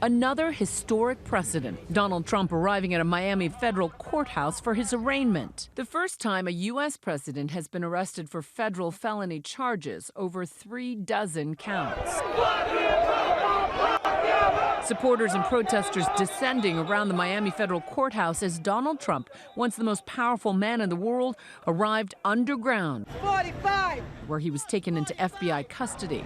Another historic precedent, Donald Trump arriving at a Miami federal courthouse for his arraignment. The first time a U.S. president has been arrested for federal felony charges, over 36 counts. Supporters and protesters descending around the Miami federal courthouse as Donald Trump, once the most powerful man in the world, arrived underground, 45, where he was taken into FBI custody.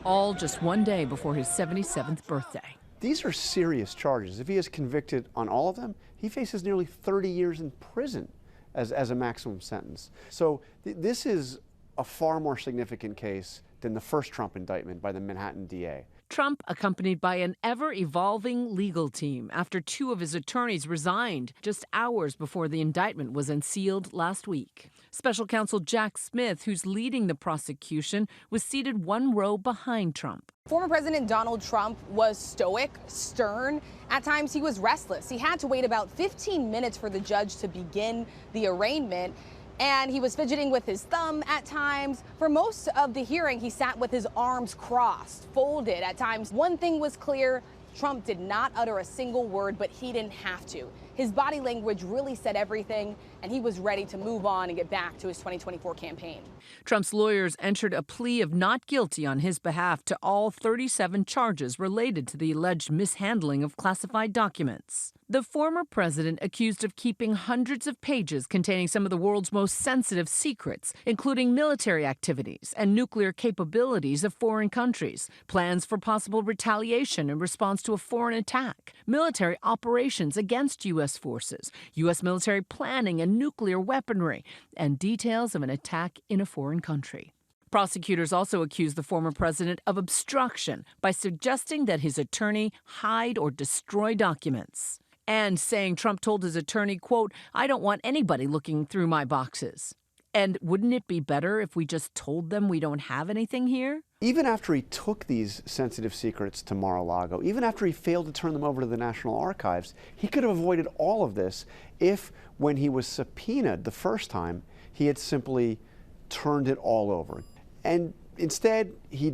All just one day before his 77th birthday. These are serious charges. If he is convicted on all of them, he faces nearly 30 years in prison as a maximum sentence. So this is a far more significant case than the first Trump indictment by the Manhattan DA. Trump accompanied by an ever-evolving legal team after two of his attorneys resigned just hours before the indictment was unsealed last week. Special counsel Jack Smith, who's leading the prosecution, was seated one row behind Trump. Former President Donald Trump was stoic, stern. At times, he was restless. He had to wait about 15 minutes for the judge to begin the arraignment. And he was fidgeting with his thumb at times. For most of the hearing, he sat with his arms crossed, folded at times. One thing was clear, Trump did not utter a single word, but he didn't have to. His body language really said everything, and he was ready to move on and get back to his 2024 campaign. Trump's lawyers entered a plea of not guilty on his behalf to all 37 charges related to the alleged mishandling of classified documents. The former president accused of keeping hundreds of pages containing some of the world's most sensitive secrets, including military activities and nuclear capabilities of foreign countries, plans for possible retaliation in response to a foreign attack, military operations against U.S. forces, U.S. military planning and nuclear weaponry, and details of an attack in a foreign country. Prosecutors also accused the former president of obstruction by suggesting that his attorney hide or destroy documents, and saying Trump told his attorney, quote, "I don't want anybody looking through my boxes." And wouldn't it be better if we just told them we don't have anything here? Even after he took these sensitive secrets to Mar-A-Lago, even after he failed to turn them over to the National Archives, he could have avoided all of this if, when he was subpoenaed the first time, he had simply turned it all over. And instead, he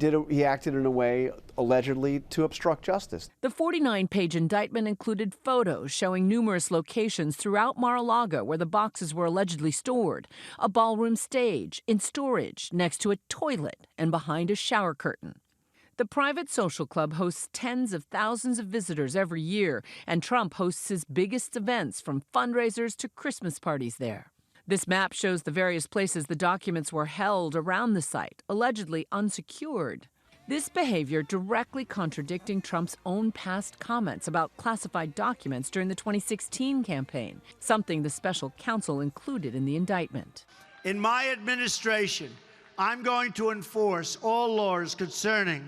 acted in a way allegedly to obstruct justice. The 49-page indictment included photos showing numerous locations throughout Mar-A-Lago where the boxes were allegedly stored, a ballroom stage, in storage, next to a toilet, and behind a shower curtain. The private social club hosts tens of thousands of visitors every year, and Trump hosts his biggest events, from fundraisers to Christmas parties there. This map shows the various places the documents were held around the site, allegedly unsecured. This behavior directly contradicting Trump's own past comments about classified documents during the 2016 campaign, something the special counsel included in the indictment. In my administration, I'm going to enforce all laws concerning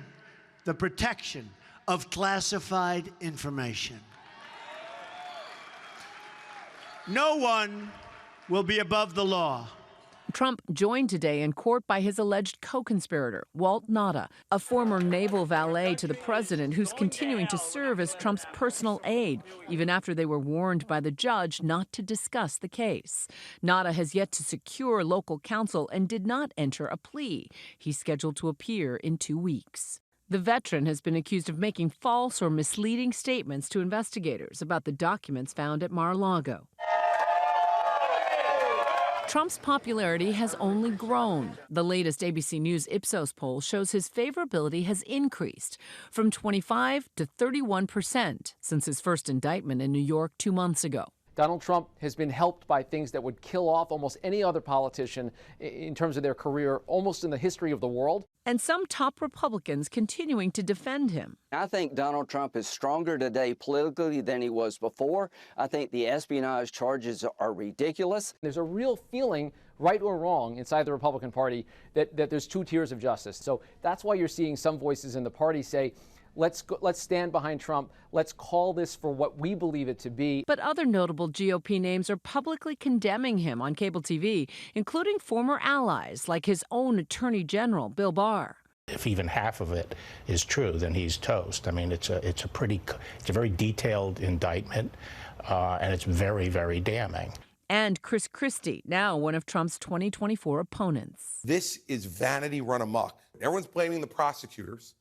the protection of classified information. No one will be above the law. Trump joined today in court by his alleged co-conspirator, Walt Nauta, a former naval valet to the president who's continuing to serve as Trump's personal aide, even after they were warned by the judge not to discuss the case. Nauta has yet to secure local counsel and did not enter a plea. He's scheduled to appear in 2 weeks. The veteran has been accused of making false or misleading statements to investigators about the documents found at Mar-A-Lago. Trump's popularity has only grown. The latest ABC News Ipsos poll shows his favorability has increased from 25 to 31% since his first indictment in New York 2 months ago. Donald Trump has been helped by things that would kill off almost any other politician in terms of their career, almost in the history of the world. And some top Republicans continuing to defend him. I think Donald Trump is stronger today politically than he was before. I think the espionage charges are ridiculous. There's a real feeling, right or wrong, inside the Republican Party that there's two tiers of justice. So that's why you're seeing some voices in the party say, let's stand behind Trump. Let's call this for what we believe it to be. But other notable GOP names are publicly condemning him on cable TV, including former allies like his own Attorney General, Bill Barr. If even half of it is true, then he's toast. I mean, it's a very detailed indictment, and it's very, very damning. And Chris Christie, now one of Trump's 2024 opponents. This is vanity run amok. Everyone's blaming the prosecutors.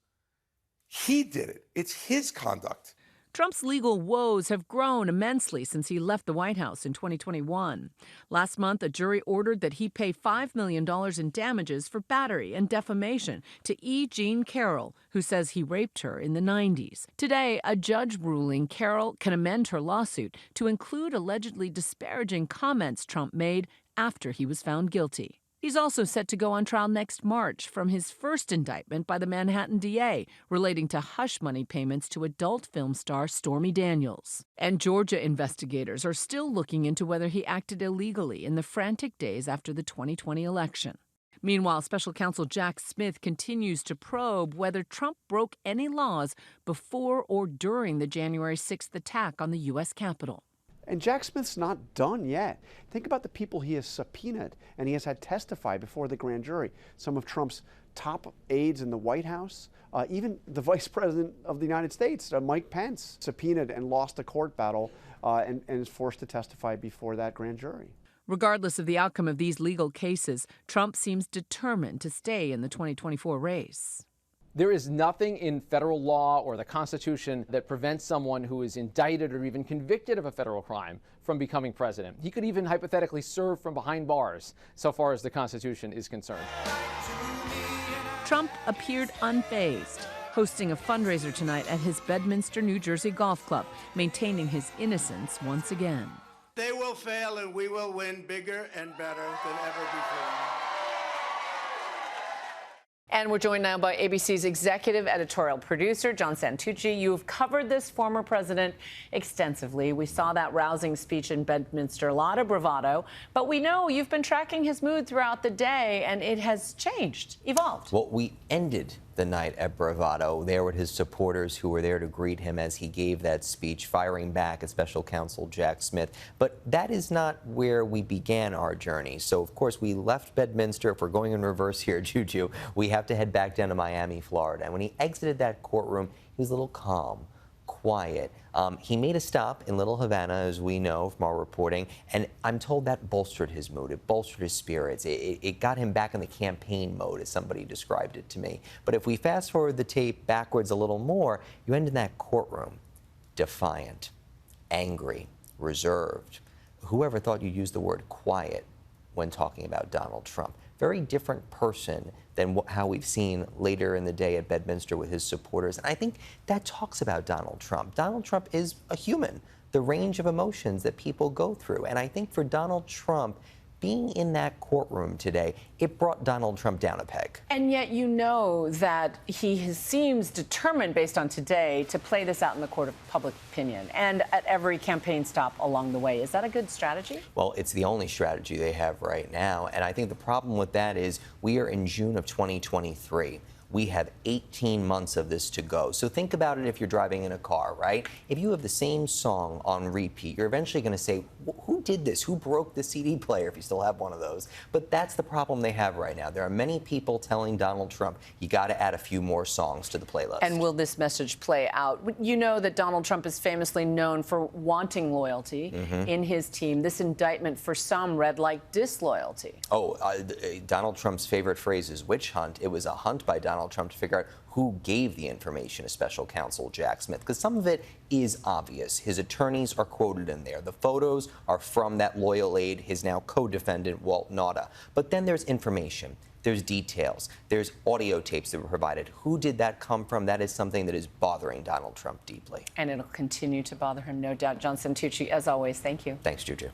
He did it. It's his conduct. Trump's legal woes have grown immensely since he left the White House in 2021. Last month, a jury ordered that he pay $5 million in damages for battery and defamation to E. Jean Carroll, who says he raped her in the 90s. Today, a judge ruling Carroll can amend her lawsuit to include allegedly disparaging comments Trump made after he was found guilty. He's also set to go on trial next March from his first indictment by the Manhattan DA relating to hush money payments to adult film star Stormy Daniels. And Georgia investigators are still looking into whether he acted illegally in the frantic days after the 2020 election. Meanwhile, special counsel Jack Smith continues to probe whether Trump broke any laws before or during the January 6th attack on the U.S. Capitol. And Jack Smith's not done yet. Think about the people he has subpoenaed and he has had testify before the grand jury. Some of Trump's top aides in the White House, even the Vice President of the United States, Mike Pence, subpoenaed and lost a court battle and is forced to testify before that grand jury. Regardless of the outcome of these legal cases, Trump seems determined to stay in the 2024 race. There is nothing in federal law or the Constitution that prevents someone who is indicted or even convicted of a federal crime from becoming president. He could even hypothetically serve from behind bars, so far as the Constitution is concerned. Trump appeared unfazed, hosting a fundraiser tonight at his Bedminster, New Jersey golf club, maintaining his innocence once again. They will fail and we will win bigger and better than ever before. And we're joined now by ABC's executive editorial producer, John Santucci. You've covered this former president extensively. We saw that rousing speech in Bedminster, a lot of bravado. But we know you've been tracking his mood throughout the day, and it has changed, evolved. Well, we ended the night at bravado there with his supporters who were there to greet him as he gave that speech, firing back at special counsel Jack Smith. But that is not where we began our journey. So, of course, we left Bedminster. If we're going in reverse here, Juju, we have to head back down to Miami, Florida. And when he exited that courtroom, he was a little calm, quiet. He made a stop in Little Havana, as we know from our reporting, and I'm told that bolstered his mood. It bolstered his spirits. It got him back in the campaign mode, as somebody described it to me. But if we fast forward the tape backwards a little more, you end in that courtroom, defiant, angry, reserved. Whoever thought you'd use the word quiet when talking about Donald Trump? Very different person than how we've seen later in the day at Bedminster with his supporters. And I think that talks about Donald Trump. Donald Trump is a human, the range of emotions that people go through. And I think for Donald Trump, being in that courtroom today, it brought Donald Trump down a peg. And yet you know that he seems determined, based on today, to play this out in the court of public opinion and at every campaign stop along the way. Is that a good strategy? Well, it's the only strategy they have right now. And I think the problem with that is we are in June of 2023. We have 18 months of this to go. So think about it if you're driving in a car, right? If you have the same song on repeat, you're eventually going to say, who did this? Who broke the CD player, if you still have one of those? But that's the problem they have right now. There are many people telling Donald Trump, you got to add a few more songs to the playlist. And will this message play out? You know that Donald Trump is famously known for wanting loyalty in his team. This indictment, for some, read like disloyalty. Oh, Donald Trump's favorite phrase is witch hunt. It was a hunt by Donald Trump to figure out who gave the information to special counsel Jack Smith, because some of it is obvious. His attorneys are quoted in there. The photos are from that loyal aide, his now co-defendant, Walt Nauta. But then there's information. There's details. There's audio tapes that were provided. Who did that come from? That is something that is bothering Donald Trump deeply. And it'll continue to bother him, no doubt. John Santucci, as always, thank you. Thanks, Juju.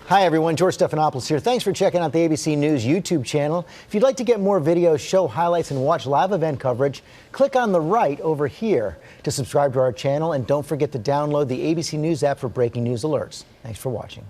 Hi, everyone. George Stephanopoulos here. Thanks for checking out the ABC News YouTube channel. If you'd like to get more videos, show highlights, and watch live event coverage, click on the right over here to subscribe to our channel. And don't forget to download the ABC News app for breaking news alerts. Thanks for watching.